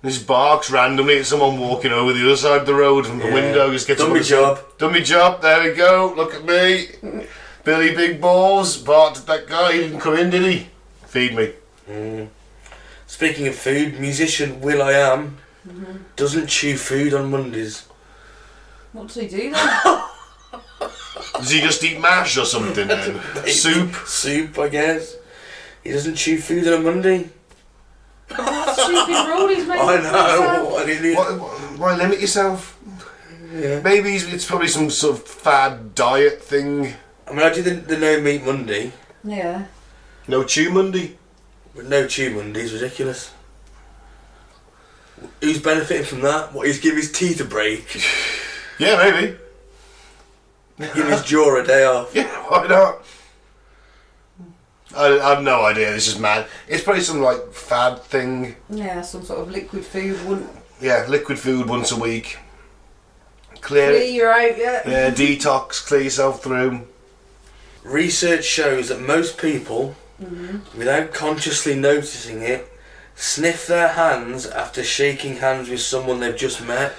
He just barks randomly at someone walking over the other side of the road from the window. Just gets Done my job. Done my job, there we go, look at me. Billy Big Balls barked at that guy, he didn't come in, did he? Feed me. Speaking of food, musician will.i.am doesn't chew food on Mondays. what does he do then? Does he just eat mash or something then? Soup? Soup, I guess. He doesn't chew food on a Monday. Stupid rule he's made. I know, what an idiot. Why limit yourself? Yeah. Maybe it's probably some sort of fad diet thing. I mean, I do the no meat Monday, Yeah. No chew Monday. but no chew Monday is ridiculous. Who's benefiting from that? What, he's giving his teeth a break? Yeah, maybe. Give his jaw a day off? Yeah, why not? I have no idea, this is mad. It's probably some like fad thing. Yeah, some sort of liquid food wouldn't Yeah, liquid food once a week. clear Clear, you out, yeah. yeah, detox, clear yourself through. Research shows that most people, without consciously noticing it, sniff their hands after shaking hands with someone they've just met.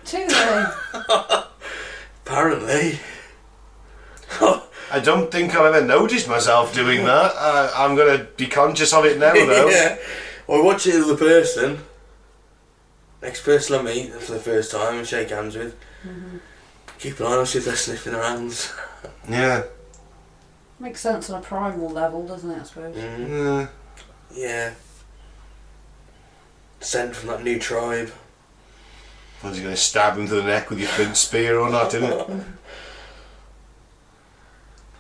Do they? Apparently. I don't think I've ever noticed myself doing that. I'm going to be conscious of it now though. Yeah. Or watch it with the person. Next person I meet for the first time and shake hands with. Keep an eye on see if they're sniffing their hands. Yeah. Makes sense on a primal level, doesn't it, I suppose? Yeah. Yeah. Sent from that new tribe. Was you going to stab him to the neck with your flint spear or not, isn't it?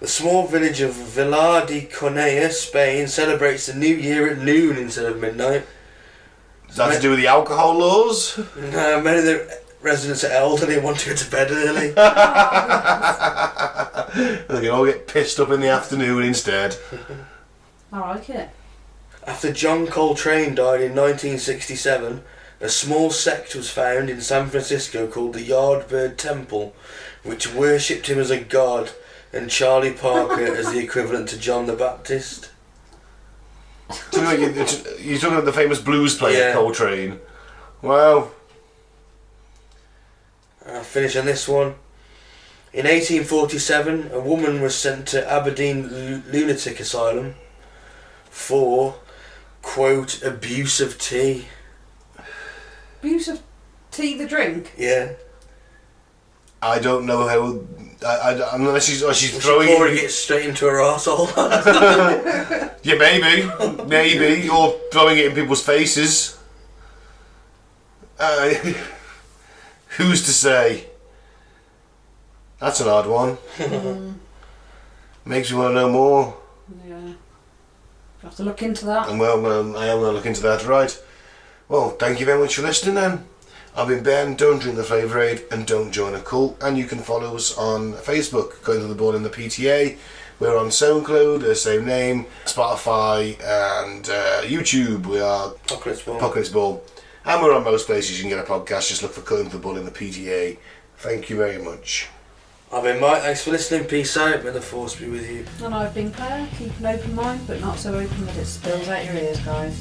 The small village of Vilar de Conella, Spain, celebrates the New Year at noon instead of midnight. Does that have to do with the alcohol laws? Many of the residents are elderly and want to go to bed early. They can all get pissed up in the afternoon instead. I like it. After John Coltrane died in 1967, a small sect was found in San Francisco called the Yardbird Temple, which worshipped him as a god and Charlie Parker as the equivalent to John the Baptist. You're talking about the famous blues player Yeah. Coltrane. Wow. I'll finish on this one. In 1847, a woman was sent to Aberdeen Lunatic Asylum for, quote, abuse of tea. Abuse of tea, the drink? Yeah. I don't know how. Unless she's Throwing throwing it straight into her arsehole. Yeah, maybe, or throwing it in people's faces. Who's to say? That's an odd one. Makes me want to know more. Yeah. You have to look into that. And well, I am going to look into that, right? Well, thank you very much for listening then. I've been Ben, don't drink the Flavour Aid and don't join a cult. And you can follow us on Facebook, Going to the Ball in the PTA. We're on SoundCloud, the same name, Spotify and YouTube. We are Apocalypse Ball. And we're on most places you can get a podcast. Just look for Going to the Ball in the PTA. Thank you very much. I've been Mike, thanks for listening, peace out, may the force be with you. And I've been Claire, keep an open mind, but not so open that it spills out your ears, guys.